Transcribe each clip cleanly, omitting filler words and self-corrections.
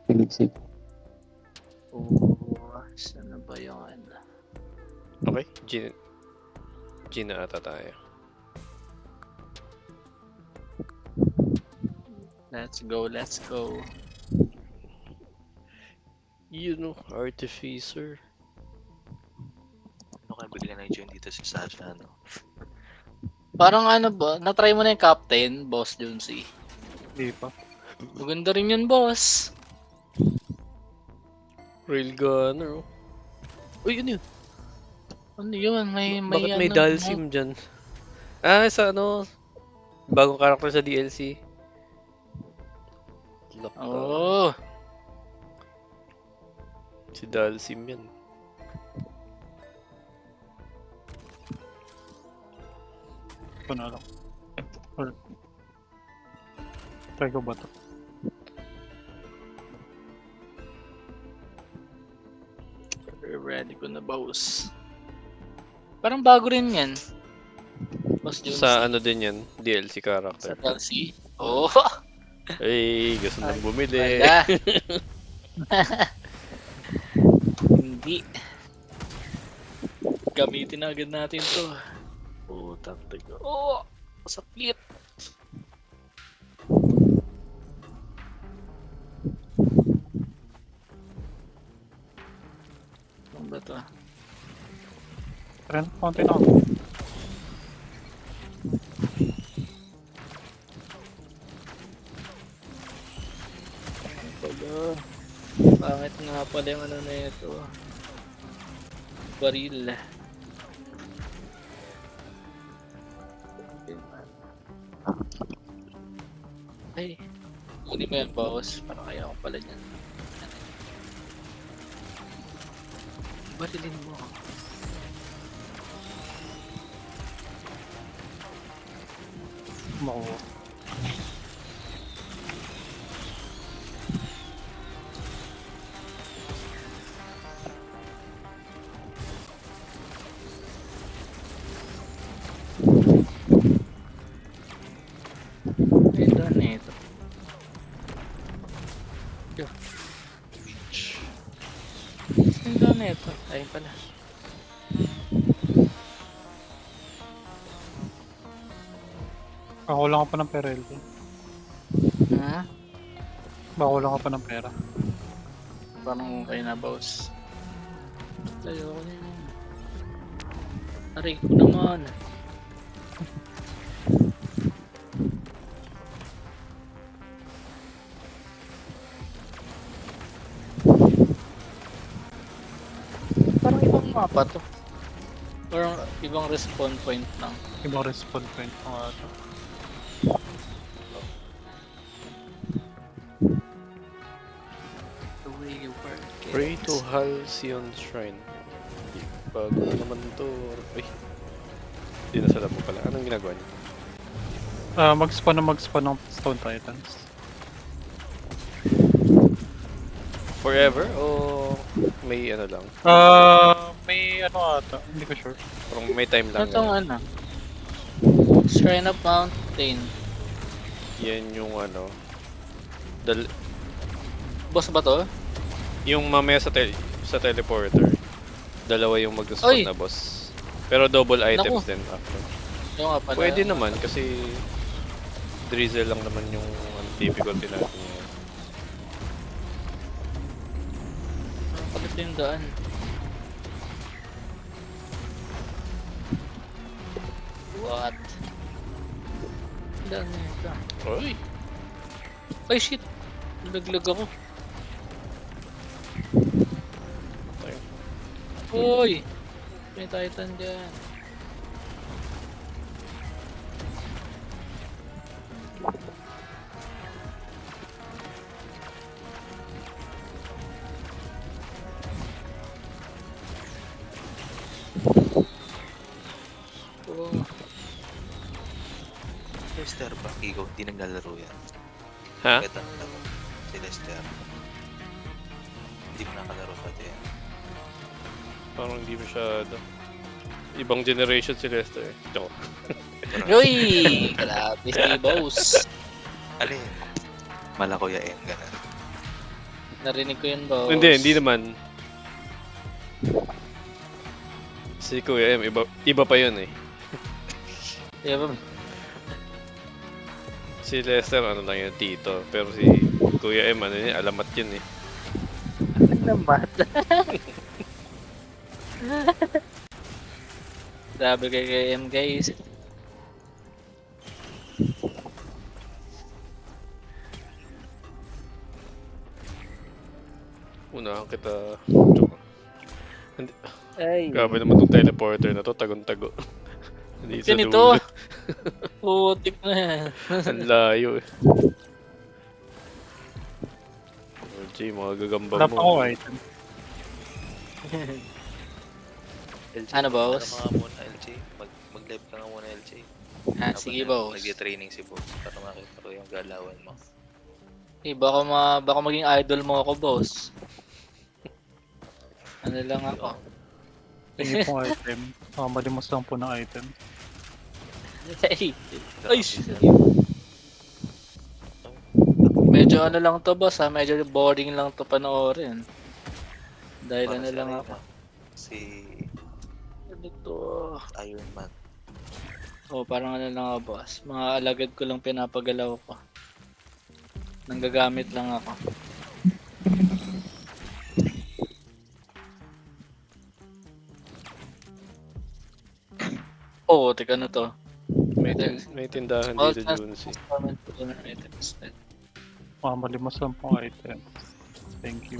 Piligsik. Oh, saan na ba yun? Okay, G na ata tayo. Let's go, let's go. You know, Artificer. Ano kaya bigla nag-join dito si Sasha, no? Parang ano ba, na-try mo na yung Captain, Boss Jonesy. Hindi pa. Maganda rin yun, boss. Railgunner. Uy, yun yun. Ano yun? May Bakit may ano, Dalsim dyan? Sa ano, bagong karakter sa DLC. Lockdown. Oh, Si Dalsim yan. Ito na lang. Or... Try ko ba ito? ready ko na, boss. Parang bago rin yan. Boss Jonesy. Sa ano din yan, DLC Sa character. DLC. Oh, Ay, gusto nang bumili. wala. Hindi. Gamitin na agad natin to. Oh, tatay ko. Oh, sakit. Ano ba to? Try na, konti na ako. Pala. Pangit nga pala yung ano na ito. Baril. Ay. Kunin mo yan, boss. Para kaya ako pala dyan. Barilin mo. Makuha. Ito na ito. Ito na ito. Ayun pala. Kakulang ka pa ng pera, LT. Ha? Kakulang ka pa ng pera. Parang okay na, boss. Tayo ko na yun. Aray ko naman. Parang ibang mapa to. Parang ibang respawn point lang. Ibang respawn point pa nga ito. The way you work it. Pray to Halcyon Shrine. Bago na naman to. Ay. Hindi na sa labo pala. Anong ginagawa niyo? Mag-spawn ng Stone Titans. Forever? O may ano lang? May ano ata, hindi ko sure. Parang may time lang. Ano tong ano? Shrine of Mountain. Yan yung ano. Boss ba to? Yung mamaya sa teleporter. Dalawa yung Oy! mag-spawn na boss. Pero double items Naku. din after. Yung nga pala. Pwede naman kasi drizzle lang naman yung difficulty natin ngayon. Palit yung daan. What? Daan na ito. Oy! Ay shit! Nalaglag ako. Tayo. Uy! May Titan dyan. Oh, Lester ba? Ikaw, hindi naglalaro yan. Ha? Ganda ng laro. Si Lester. Hindi mo nakalaro pati yan. Parang hindi masyado. Ibang generation si Lester eh. Joke. Uy! Grabe si boss. Alin? Malakuya yan, ganun. Narinig ko yun, boss. Hindi naman. Si Kuya M, iba pa yun eh. Diba? Si Lester, ano lang yun, tito. Pero si Kuya M, ano yun, alamat yun eh. Namat. Grabe kay M, guys. Unahan kita. Joke. Hindi, Ay. grabe naman tong teleporter na to, tagon-tago. Hindi sa Ganito. dulo. Putik na yan. Ang layo eh. LG, mga gagamba Wala pa ako mo. item. LG, Ano, boss? Ano ka nga muna, LG? Mag-live ka nga muna, LG. Ah, sige, boss. Nag-training si boss para makita ko yung galawan mo. Eh, baka maging idol mo ako, boss. Ano lang ako. Tingin pong item. Malimos lang po ng item. Ay, Grabe shit. siya. medyo ano lang to, boss, ha? Medyo boring lang to panoorin. Dahil Parang ano si lang Reyna, ako. Si Ano to? Iron Man. Oh, parang ano lang ako, boss. Mga alagad ko lang pinapagalaw ko. Nanggagamit lang ako. Oh, teka na to. May tindahan All dito, Junsi. transformation owner items. Malimos lang pong item. Thank you.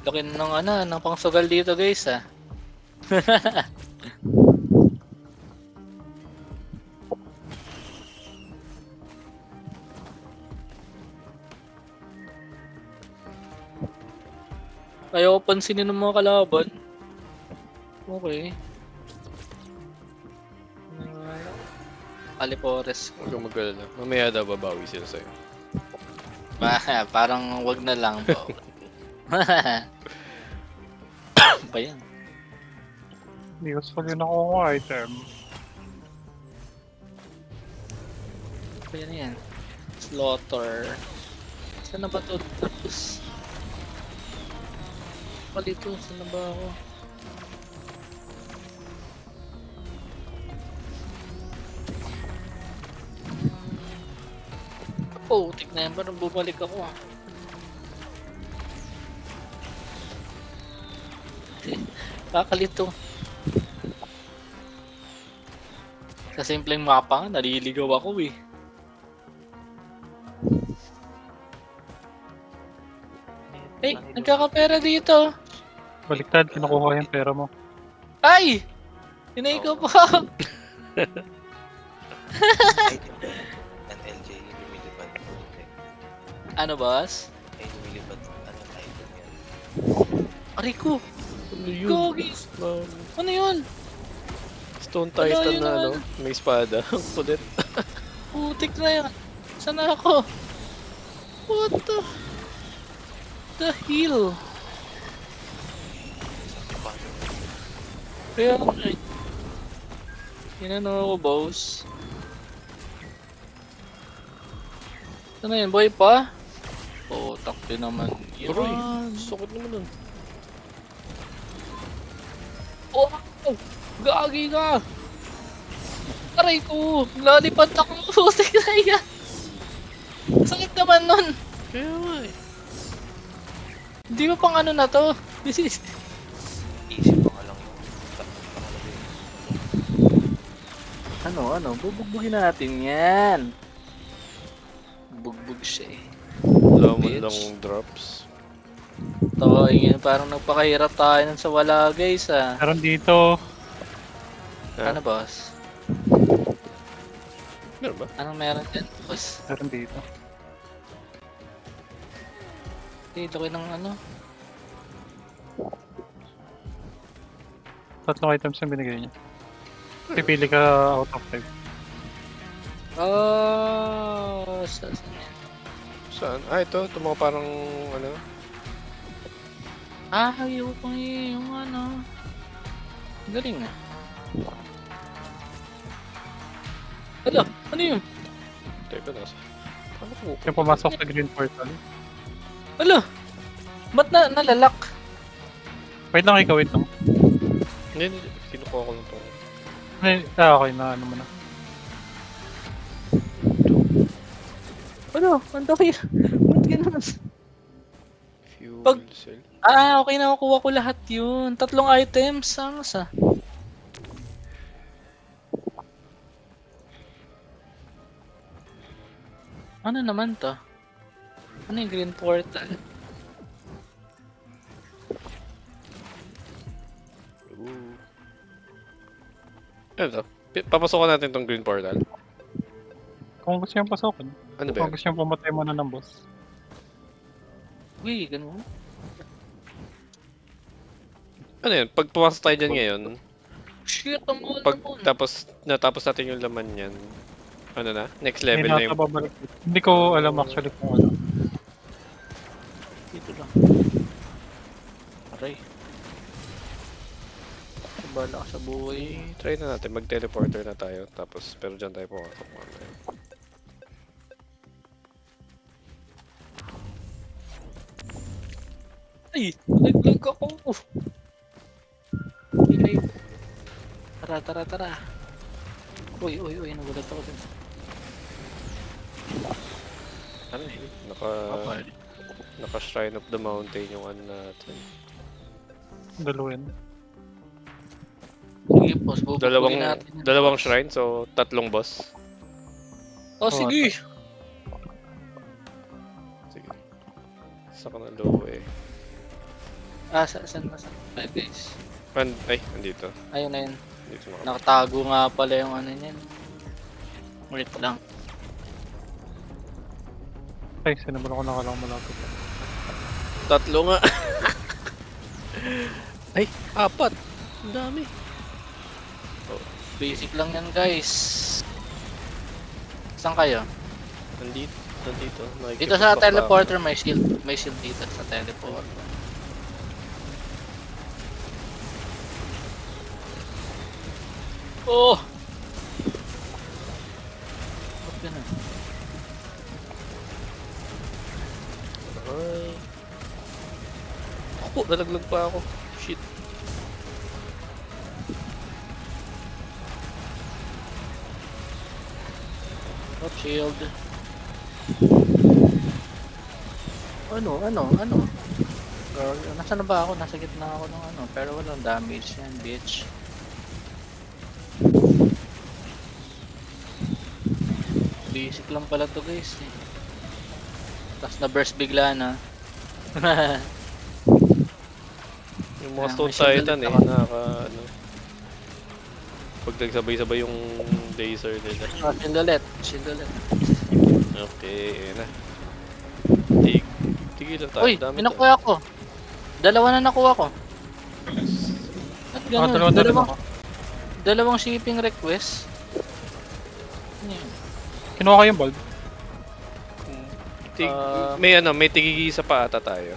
Laki ng ano, ng pangsugal dito, guys, ah. Ayaw ko pansinin ng mga kalaban. Okay. Alipores. Huwag kang mag-alala. Mamaya daw babawi sila sa'yo. Parang wag na lang po. Ba yan? Hindi ko sa pag nakuha item. Ba yan? Slaughter. Saan na ba to? Tapos... Palito, saan na ba ako? Oh, tignan yan. Parang bumalik ako, ah. Kakalito. Sa simpleng mapa nga, naliligaw ako eh. Hey, nagkakapera dito. Baliktad, kinukuha yung pera mo. Ay! Hinay ko pa. Item yan. Ang LJ, lumilipad. Ano, boss? Ay, lumilipad. Anong item yan? Aray ko. Ano yun? Gogis. Ano yun? Stone Wala, Titan yun na ano, naman. may espada. Ang kulit. Putik na yan. Saan na ako? What the hell? Sakit pa. Kaya ay. Inano ako, boss. Ano yan, boy pa? Oh, takti naman. Aroy, Yan. sakit naman nun. Oh! Gagi ka! Aray ko! Lalipad ako! Putik na yan! Sakit naman nun! Kaya nga eh. Hindi ko pang ano na to. This is... Easy pa nga lang yung pangalagay. Ano? Bubugbugin natin yan. Bugbog siya eh. Wala mo Bitch. lang drops. Tawa yun, parang nagpakahirap tayo nun sa wala, guys, ah. Meron dito. Ha? Ano, boss? Meron ba? Anong meron dyan, boss? Meron dito. Laki ng ano? Tatlong items yung binigay niya. Pipili ka out of 5. Oh, saan yan? Saan? Ah, ito. Ito mga parang ano. Ah, ayoko yung ano. Galing ah. Hala, ano yun? Teka, nasa... Paano ko? Yung pumasok sa green portal. Hala, ba't nalalak? Wait lang, ikaw, wait lang. Hindi. Kinukuha ko lang to. Okay na, ano mo na. Ano? Ang dami. Ba't ganun? Fuel Pag- cell. Okay, nakukuha ko lahat yun. 3 items. Angas ah. Ano naman to? Ano yung green portal? Ooh. Ano to? Papasokan natin tong green portal. Kung gusto niyong pasokin. Ano ba Kung yan? gusto niyong pumatay muna ng boss. Uy, ganun. Ano yan? Pag pumasok tayo dyan ngayon, Shit, ang mahal pag naman. natapos natin yung laman yan, ano na? Next Hindi level na na yung... ata babalik. Hindi ko alam actually kung ano. Dito lang. Aray. Bala ka sa buhay. Try na natin, mag-teleporter na tayo. Tapos, pero dyan tayo pumasok mamaya. Ay, naglag ako. Ingay. Tara. Uy, nagulat ako dun. Ano eh? Naka Shrine of the Mountain yung ano natin. Dalawin. Sige, boss, bubukuin natin. yan, Dalawang boss. shrine, so tatlong boss. Oh, sige. Sige. Saka na low eh. Saan? Ay, guys. Ay, andito. Ayun. Dito mga... Nakatago nga pala yung ano niyan. Wait lang. Ay, sinabala ko nakalang malapit. Tatlo nga. Ay, 4. Ang dami. Basic lang yan, guys. Saan kayo? Nandito. Dito sa teleporter may shield. May shield dito sa teleporter. Oh! Ba't ganun? Ay. Ako, nalaglag pa ako. Shit. Oh, shield. Ano? Girl, nasa na ba ako? Nasa gitna ako ng ano. Pero walang damage yan, bitch. Basic lang pala to, guys. Eh. Tapos na-burst bigla na. Yung mga Ah, Stone may shield Titan ulit eh, ako. ano. Pag nagsabay-sabay yung laser nila. Oh, shield ulit. Okay, ayun na. Tigil lang tayo. Uy, Dami may nakuha ko. 2 na nakuha ko. At ganun, dalawang shipping request. Ano yun? Kinuha ko yung bulb. May tigigisa pa ata tayo.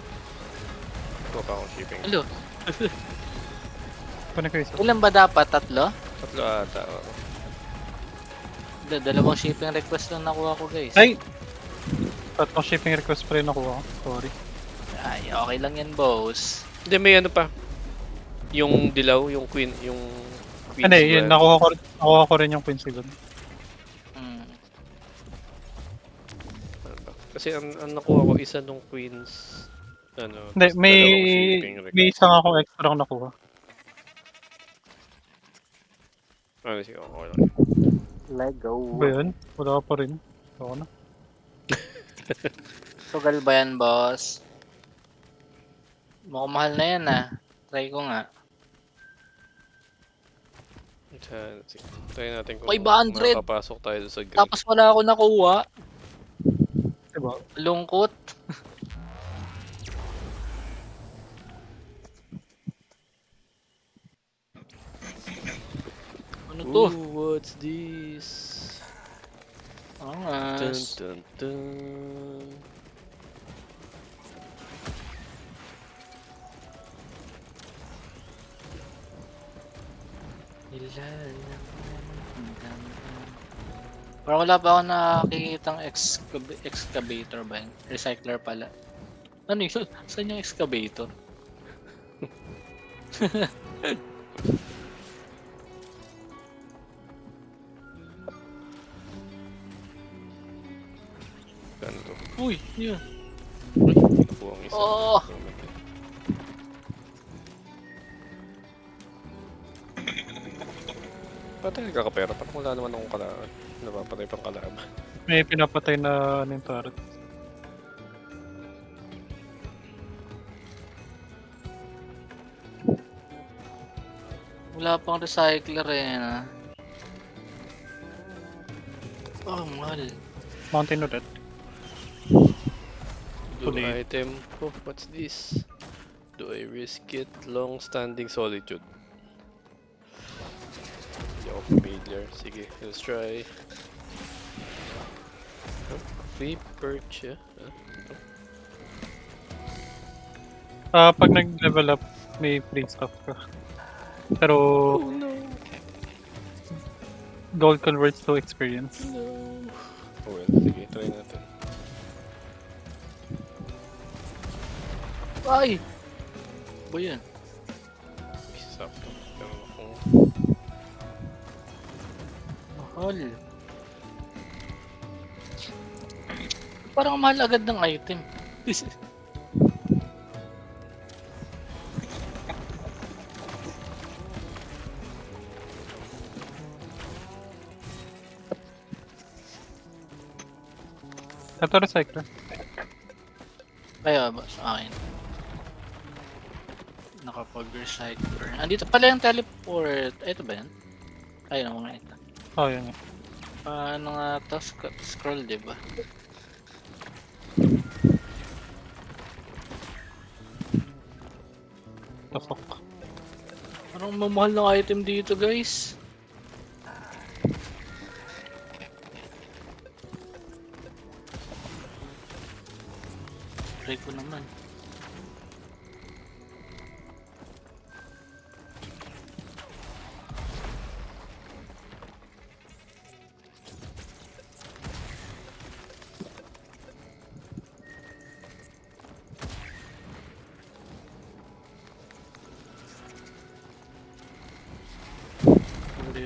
Ito pa akong shipping. Hello? Kunin ko isa. Ilan ba dapat? 3? 3 ata. Oo. Dalawang shipping request lang nakuha ko, guys. Ay! Tatlong shipping request pa rin nakuha ko. Sorry. Ay, okay lang yan, boss. Hindi, may ano pa. Yung dilaw, yung queen, yung queen. Ano yun, nakuha ko rin yung Queen Seal. Hmm. Ano ba? Kasi ang nakuha ko isa nung queens. Ano, Hindi, tas dalawang shipping request. may isang akong extra ang nakuha. Ano, sige, okay lang. Lego. Ba yun? Wala pa rin. Ako na. Sugal ba yan, boss? Mukhang mahal na yan, ah. Try ko nga. Sige, try natin kung 500! makapasok tayo sa grid. Tapos wala ako nakuha. Diba? Lungkot. Ano to? Ooh, what's this? Dun, Angas. dun, dun. Parang wala pa ako nakikitang excavator ba yun? Recycler pala. Ano yun? Saan yung excavator? Ano to? Uy, yun. Uy, nakuha ang isa. Oh! Patay nagkakapera. Parang wala naman akong kalaban. Napapatay pang kalaban. May pinapatay na ano yung turret. Wala pang recycler eh na. Oh, mahal. Mountain ulit. Do Tuloy. item. Oh, what's this? Do I risk it? Long-standing solitude. Hindi ako familiar. Sige, let's try. Oh, free perch, Pag nag-level up, may free stuff ka. Pero Oh no! gold converts to experience. No! Oh well, sige, try natin. Ay! Ba yan? Isa pa. Pero akong... Mahal. Parang mahal agad ng item. Ito recycler. Kaya ba sa akin? Nakapag-recycler. Andito pala yung teleport. Ay, ito ba yan? Ayun ang mga ito. Oh, yun yun. Paano nga to? Scroll, diba? Pasok. Parang mamahal ng item dito, guys. Try ko naman.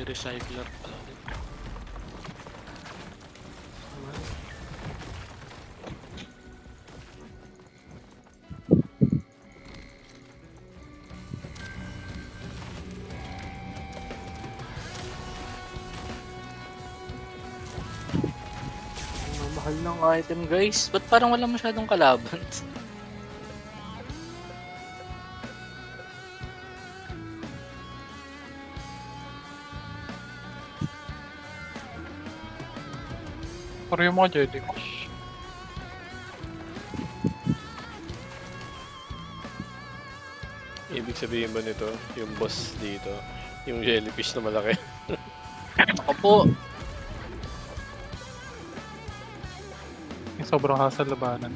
Recycler pala. Mahal ng item, guys. Ba't parang wala masyadong kalaban? Pero yung mga jellyfish. Ibig sabihin ba nito, yung boss dito, yung jellyfish na malaki? Ako po. Yung sobrang hassle labanan.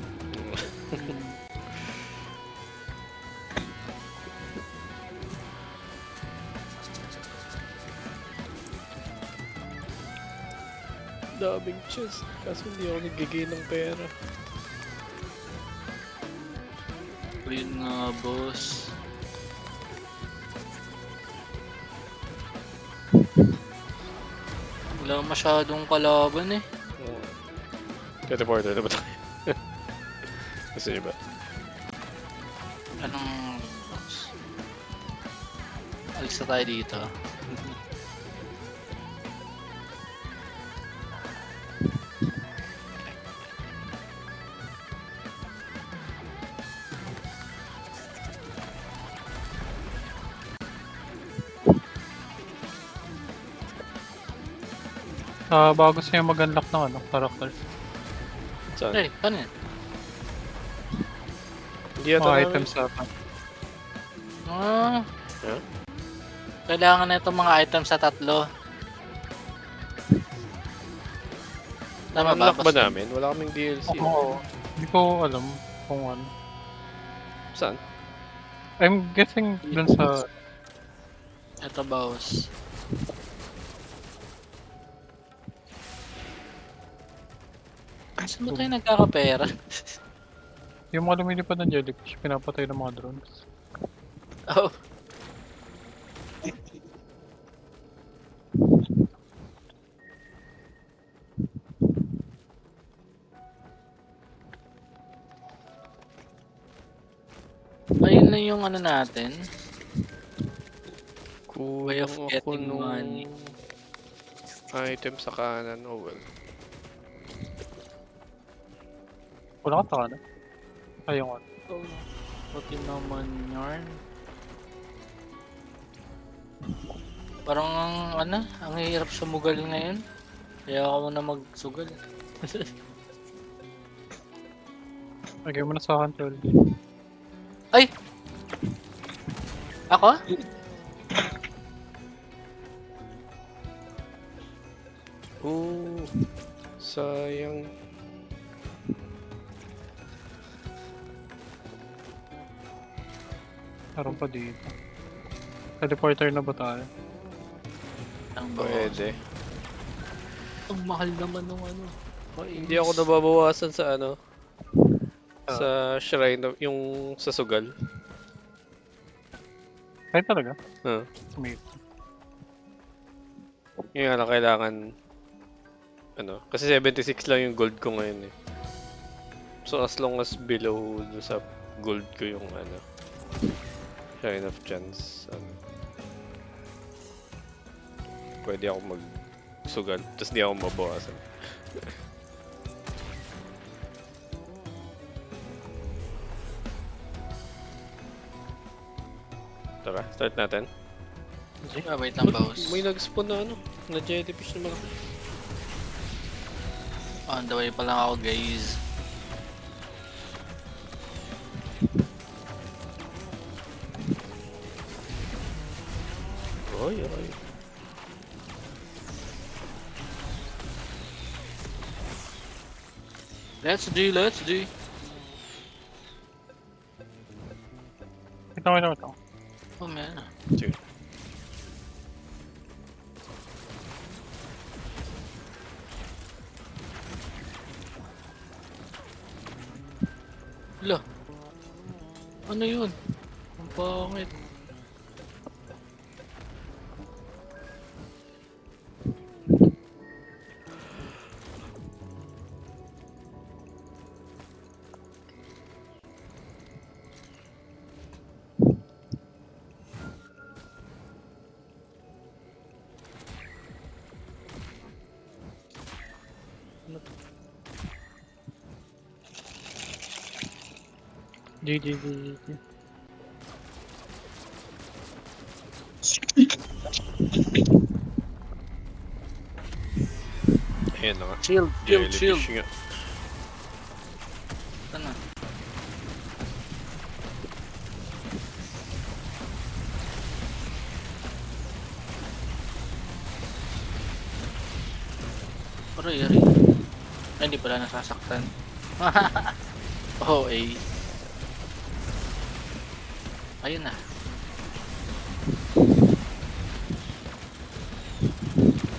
Daming chest, kaso hindi ako nagigay ng pera. Yun nga, boss. Wala masyadong kalaban eh. Teleporter na ba tayo? Kasi iba. Anong boss? Alis na tayo dito. Bago sa'yo mag-unlock ng ano, character. Saan? Eh, ano yan? Hindi yata Mga namin. items sa Ah, Huh? kailangan na itong mga items sa tatlo. Tama ba? Unlock ba namin? Wala kaming DLC. Oo. Hindi ko alam kung ano. Saan? I'm guessing dun sa... Ito, boss. Saan ba tayo nagkakapera? Yung mga lumilipad ng jellyfish, pinapatay ng mga drones. Oh, ayun na yung ano natin. Way of Kulang ako getting nung money. item sa kanan. Oh well. Wala ka taka na. Ayun nga. Oh, puti naman yarn. Parang ang hirap sumugal ngayon. Kaya ako na magsugal. Lagay mo na sa akin, tol. Ay! Ako? Oh, sayang. Meron pa dito. Teleporter na ba tayo? Ang Pwede. Ang mahal naman ng ano. Hindi ako nababawasan sa ano. Ah. Sa shrine, yung sa sugal. Kahit talaga? Huh. May Yung ano, kailangan ano, kasi 76 lang yung gold ko ngayon eh. So as long as below dun sa gold ko yung ano, Shrine of Chance, ano, pwede ako magsugal, tapos di ako mabawasan. Tara, start natin. Ah, wait lang, boss. May nag-spawn na ano, na jellyfish na malaki. On the way pa lang ako, guys. Ay, ay. Let's do. Kita mo ito. Oh, man. Sige. Hala. Ano yun? Ang pangit. GG. Ayan na nga. Shield. Jellyfish nga. Ito na. Aray. Ay, hindi pala nasasaktan. Oh, eh. Ayun na.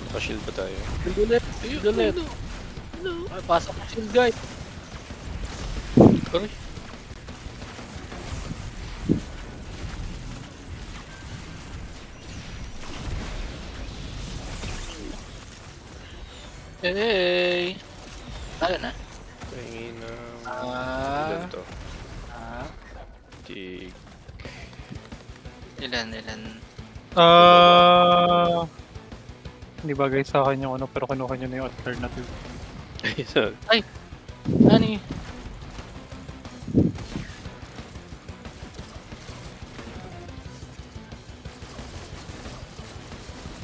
Pa-shield pa tayo. Dulet. Ay, pasok ang shield, guys. Aray. Hey! Tayo na. Tingin na... Ah. Ilan to? Ah. Tig... Ilan. Hindi bagay sa akin yung ano, pero kinuha nyo na yung alternative. Ay, Nani?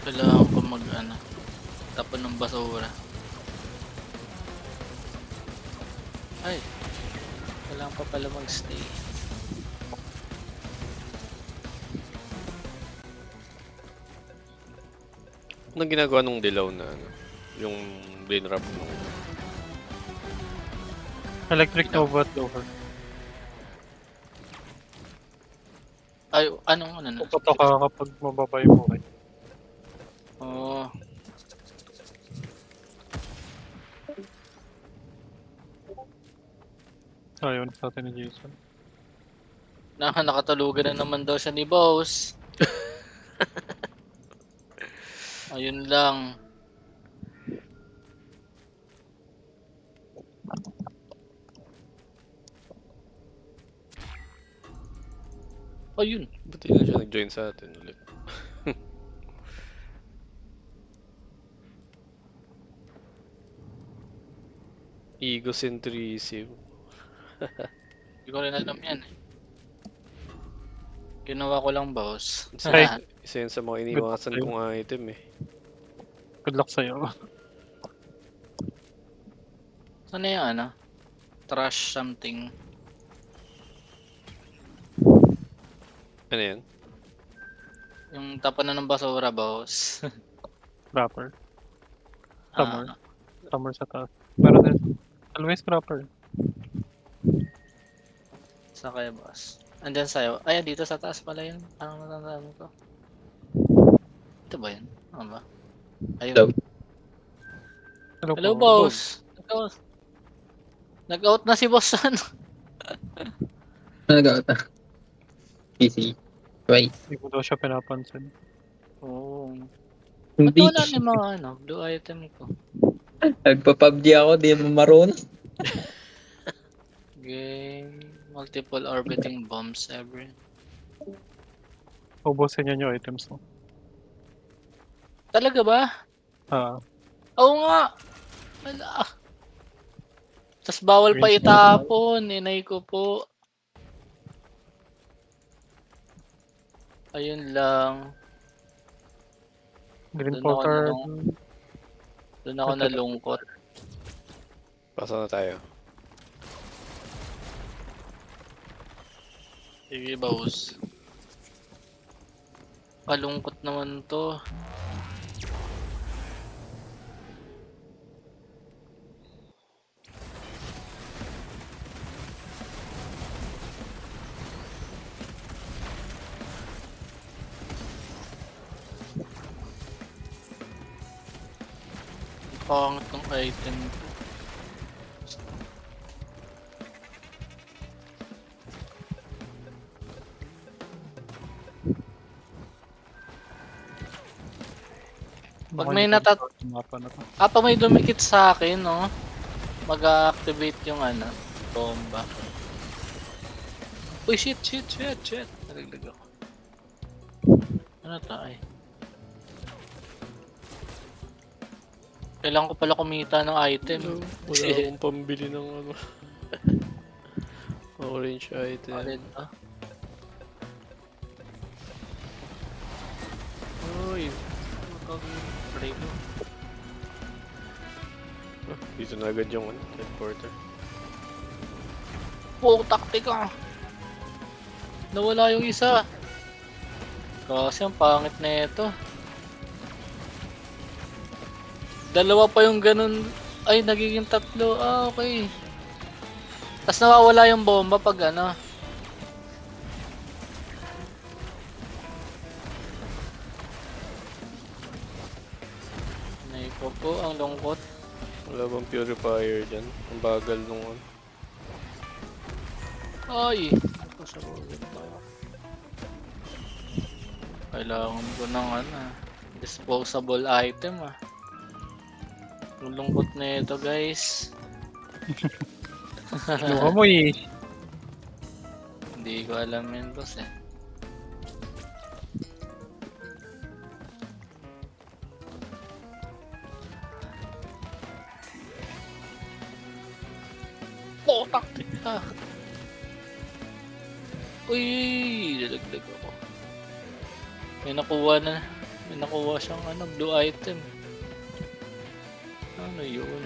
Kailangan ko tapon ng basura. Ay, kailangan pa pala mag-stay. anong ginagawa nung dilaw na ano? Yung brain wrap nung... Electric Nova at Dover. Ay, anong ano na? Puputo ka kapag mababa yung buhay. Oh. Ayaw na sa atin ni Jason. Nakatalugan na naman daw siya ni boss. Ayun lang. Ayun. Buti na siya nag-join sa atin ulit. Egocentrism. Hindi ko rin alam yan eh. Ginawa ko lang boss. Ay. Isa yun sa mga iniwasan kong item eh. Good luck sa'yo. Ano yung ano? Trash something. Ano yan? Yung tapan na ng basura boss. Proper. Summer. Ah, Summer sa taas. Pero there's always proper. sa kaya boss. Andyan sa'yo. Ay, dito sa taas pala yun. Parang natandaan ko. Ito ba yun? Ano ba? Ayun. Hello. Hello, Hello po. boss. Nag-out na si boss ano? Nag-out na. PC. Twice. Hindi ko daw siya pinapansin. Oo. Ba't Hindi. wala na yung mga ano, blue item ko? Nagpa-PUBG ako, di mo marunong. Game. Multiple orbiting bombs ever. Ubusin niya yung items mo. Talaga ba? Oo nga. Wala. Tas bawal pa itapon. Inay ko po. Ayun lang. Green Doon ako Porter. Doon ako nalungkot. Pasa na tayo. Sige, boss. Kalungkot naman to. Pangit ng item ko. Pag may Mapa na to. pag may dumikit sa akin, no, mag-activate yung ano, bomba. Uy, shit. Nalaglag ako. Ano tayo? Kailangan ko pala kumita ng item. Wala akong pambili ng ano. Orange item. Alin to? Uy, mag-play mo. Dito na agad yung ano, teleporter. Wow, taktika! Nawala yung isa. Kasi ang pangit na ito. Dalawa pa yung ganun. Ay, nagiging tatlo. Ah, okay. Tapos nawawala yung bomba pag ano. Naiko po, ang lungkot. Wala bang purifier dyan? Ang bagal nung ano. Ay! Kailangan ko ng ano, disposable item ah. Ang lungkot na ito guys. Kinuha mo eh. Hindi ko alam yun boss eh. Oh, taktika! Uy! Dalagdag ako. May nakuha siyang ano, blue item. Ano yun?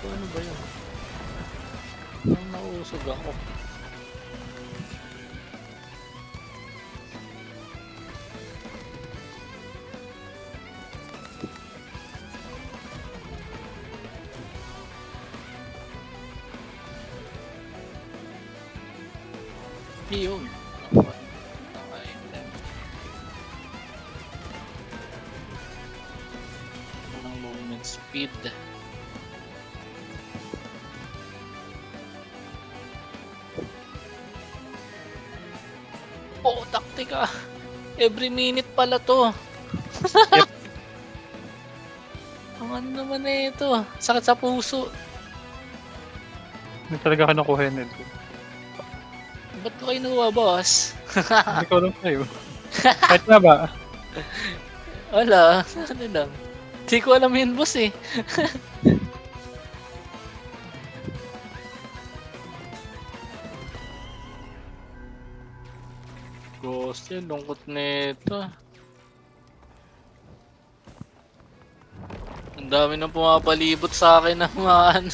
Ano ba yun? Nang nausog ako. Yun. Ang item. Ang movement speed. Oh, taktika. Every minute pala to. Ang ano naman na ito. Sakit sa puso. Hindi talaga kinukuha yun. Ba't ko kayo nakuha, boss? Hindi ko alam sa'yo. Kahit na ba? Wala. Ano lang. Hindi ko alam yun, boss eh. Ghost yun. Lungkot nito. Ang dami nang pumapalibot sa akin naman.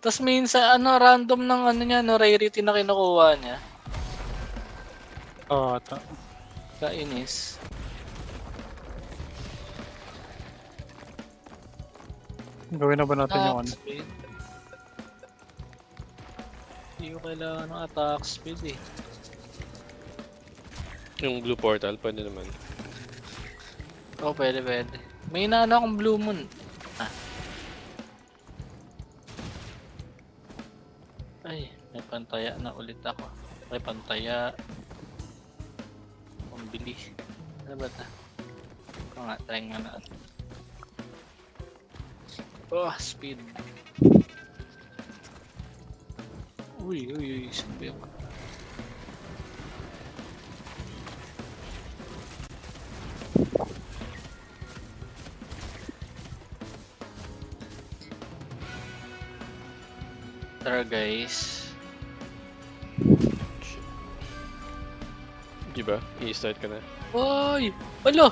Tapos minsan, random ng niya, rarity na kinukuha niya. Oo, Kainis. gawin na ba natin yung ano? Speed. Hindi ko kailangan ng attack speed eh. Yung blue portal, pwede naman. Oh, pwede. May inaano akong blue moon. Ay, may pantaya na ulit ako. May pantaya. Pambili. Ano ba ito? Ito nga, try nga na. Oh, speed. Uy, sabi ako. Tara guys. Di ba? I-start ka na. Uy! Wala!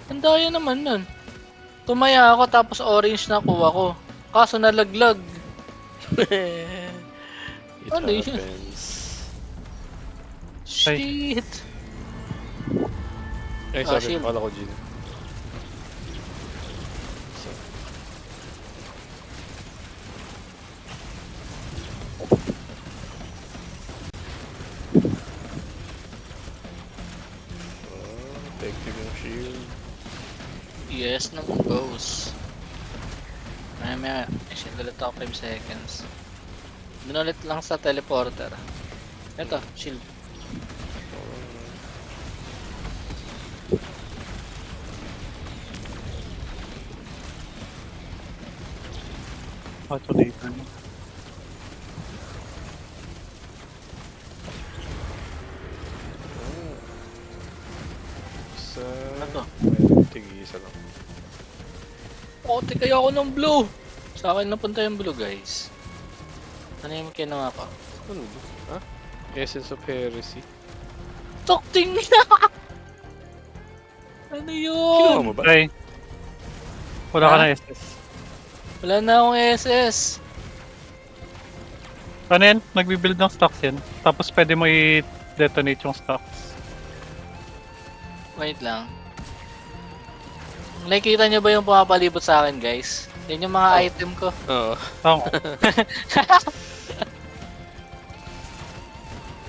Ang daya naman nun. Tumaya ako tapos orange na kuha ko. Kaso nalaglag. It Ano yun? happens. Shit! Ay, Ah, sorry. shield. Akala ko Jin. Effective yung shield. Yes naman goes. Maya, shield ulit ako 5 seconds. Dun ulit lang sa teleporter. Eto, shield. Auto later. Isa. Ano to? Tig-isa lang. Kote kaya ako ng blue! Sa akin napunta yung blue guys. Ano yung kinuha ko? Ano ba? Ha? Essence of Heresy. Tokting niya! Ano Kinuha yun? mo ba? Try. Wala ka Ha? na SS. Wala na akong SS. Ano yan? Nagbibuild ng stocks yan. Tapos pwede mo i-detonate yung stocks. Wait lang. Nakikita nyo ba yung pumapalibot sa akin guys? Yan yung mga item ko. Oo. Oo.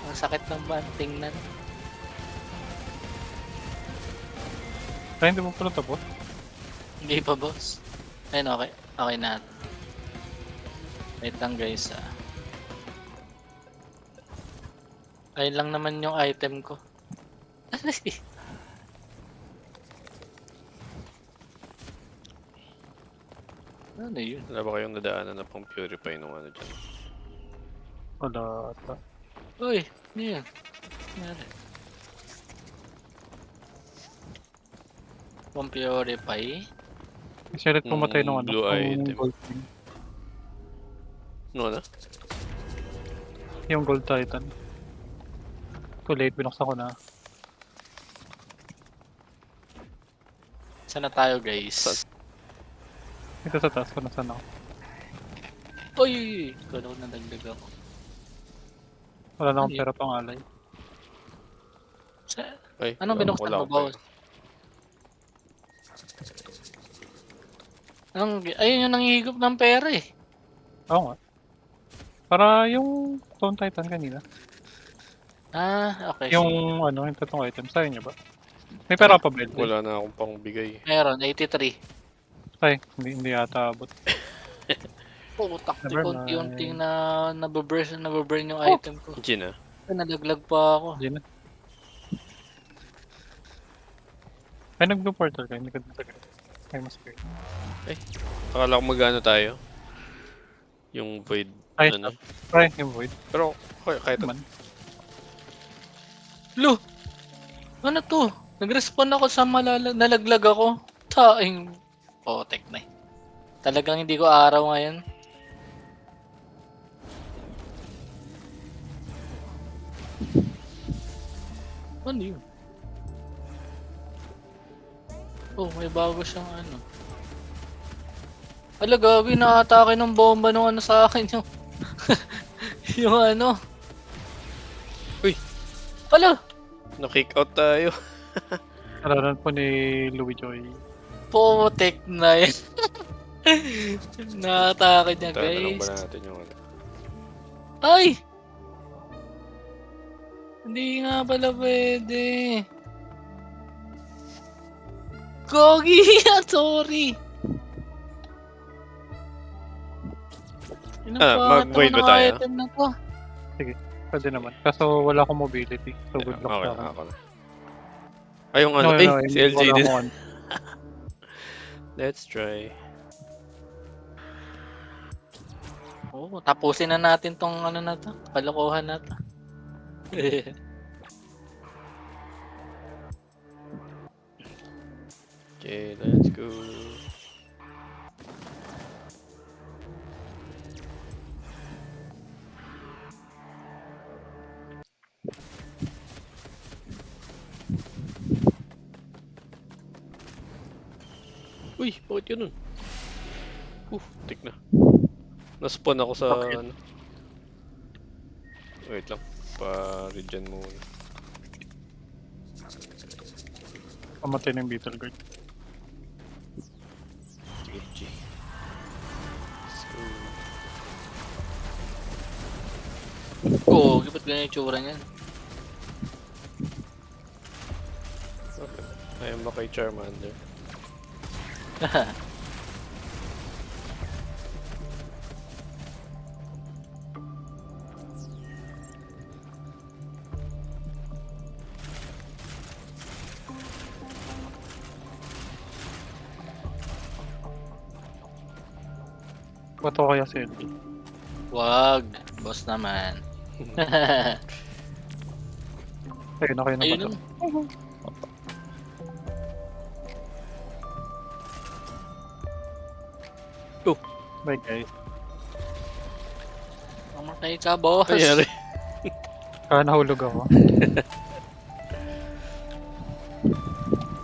Ang sakit ng ban, tingnan. Kaya hindi mo pala tapos. Hindi pa boss. Ayun, okay. Okay na. Wait lang guys Ayun lang naman yung item ko. Ano yun? Wala ba kayong nadaanan na pang purify nung ano dyan? Wala ata. Uy, ano yun? Nangyari? Pump-purify? Kasi ulit pumatay ng ano. Blue yung item. gold thing. No, ano? Yung gold titan. Too late, binuksan ko na. Saan na tayo guys? Saan? Ito sa taas ko na sana ako. Uy! Kala ko nadagdag ako. Wala na akong Ano yun? pera pang alay. Ay, Anong binuksan wala mo, akong boss? Ayun yung nangihigop ng pera eh. Oo nga. Para yung Stone Titan kanina. Ah, okay. Yung Sige. ano, yung totoong item. Sa'yo niyo ba? May pera pa ba yun? Wala na akong pang bigay. Meron, 83. Ay, hindi yata abot. Oo, takti Never konti-unting mind. nababurn yung Oh! item ko. Gin ah. Nalaglag pa ako. Hindi na. Ay, nag-blue portal ka. Hindi ka dun sa green. Ay, mas green. Akala ko magano tayo. Yung void. Ay, Ano. Ay, yung void. Pero kahit Naman. Lo! Ano to? Nag-respawn ako sa nalaglag ako. Taing potek na eh. Talagang hindi ko araw ngayon. Ano yun? Oh, may bago siyang ano. Ala, gabi, nakatake ng bomba nung ano sa akin yung... yung ano. Uy! Ala! na-kick out tayo. Nalaran po ni Louis Joy. Potek na yan. Nakatake niya, Tayo na lang ba guys. natin yung ano. Ay! Hindi nga pala pwede. Gogi! Sorry! mag-void ba tayo? Item na to. Pwede naman. Kaso wala akong mobility. So good luck Okay, sa akin. ako na. Ay, yung ano. Si LJ wala din. akong ano. Let's try. Oo, tapusin na natin tong ano na to. Kalokohan na to. Okay, let's go. Uy, bakit yun nun? Tik na. Naspawn ako sa Bakit? ano. Wait lang. Pa-regen muna. Pamatay ng Beetle Guard. Sige, G. Let's go. Oo, ba't ganyan yung tsura niyan? Okay. Ayun ba kay Charmander? Bato kaya si LJ. Wag, boss naman. Ayun na kayo na Ayun bato. yun. Bye guys. Mamatay ka, boss. Nangyari. Nahulog ako.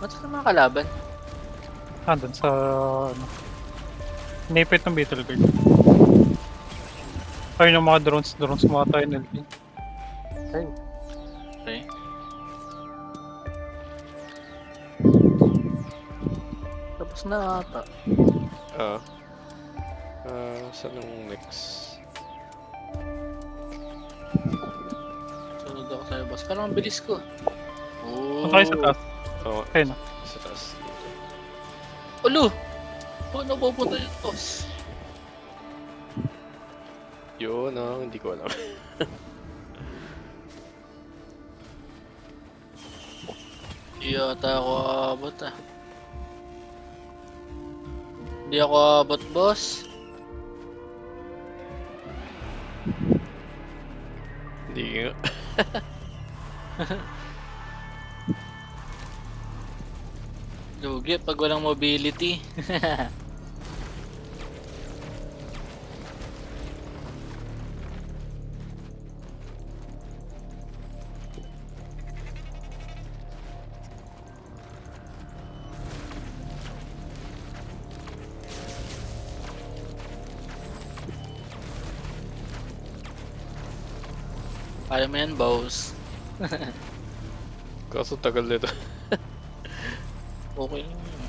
Ba't sa mga kalaban? Andun sa ano. Inipit ng Beetle Guard. Ayun yung mga drones mga tayo ng LJ. Okay. Tapos na ata. Saan yung next? Sunod ako sa'yo, boss. Parang ang bilis ko. Oh. Punta kayo sa taas. Oo, Ayun na. sa taas. Dito. Ulo! Paano pupunta yung boss? Yun hindi ko alam. Hindi ata ako abot ah. Hindi ako abot, boss. Hindi nga. Lugi pag walang mobility. Kaya mo yan, boss. Kaso tagal nito. Okay lang yun.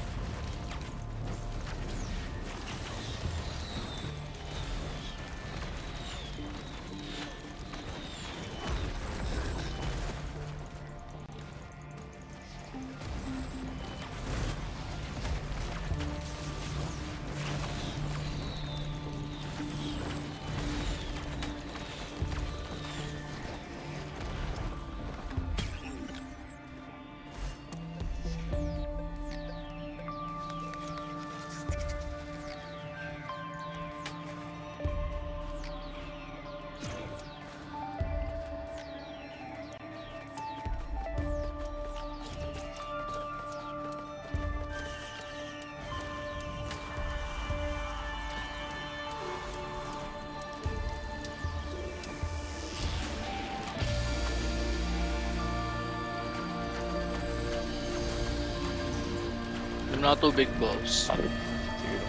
Inom na ako tubig, boss. Sige lang.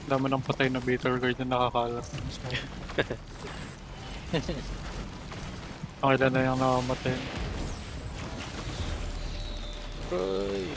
Dami ng patay na Bitter Guard na nakakalat. So, ang ilan na yung nakamatay. Ay.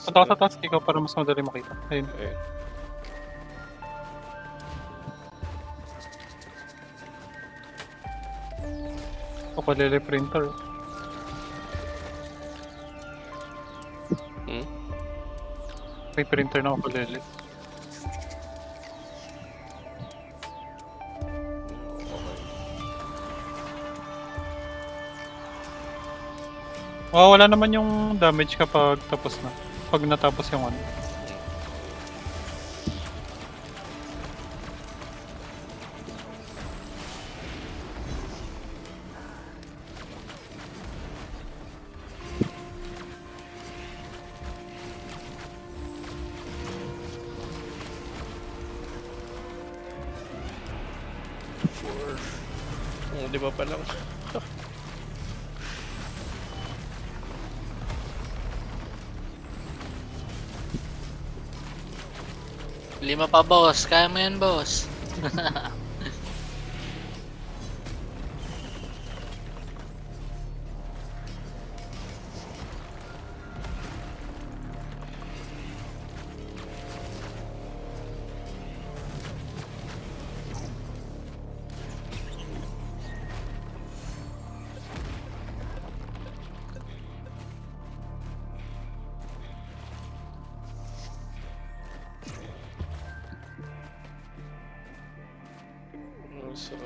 Punta ka sa task ikaw para mas madali makita. Ayun. Ayun. Ukulele printer. Hmm? May printer na ukulele. Wala naman yung damage kapag tapos na. Pag natapos yung ano. Di ba pa lang? Lima pa, boss. Kaya mo yan, boss. So,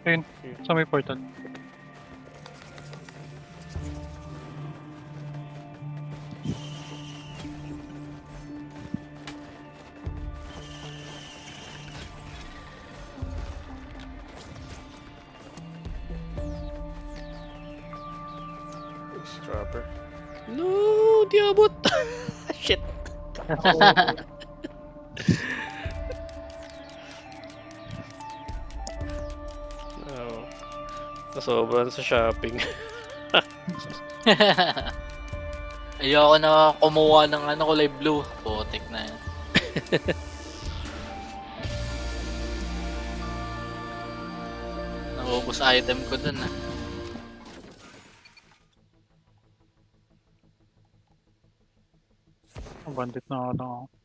Ayun. Sa may portal. Strapper. No, di abot. Shit. No. Nasobran sa shopping. Ayoko na kumuha ng ano, kulay blue. Putik na yan. Naubos item ko dun ah. Bandit na lang ako.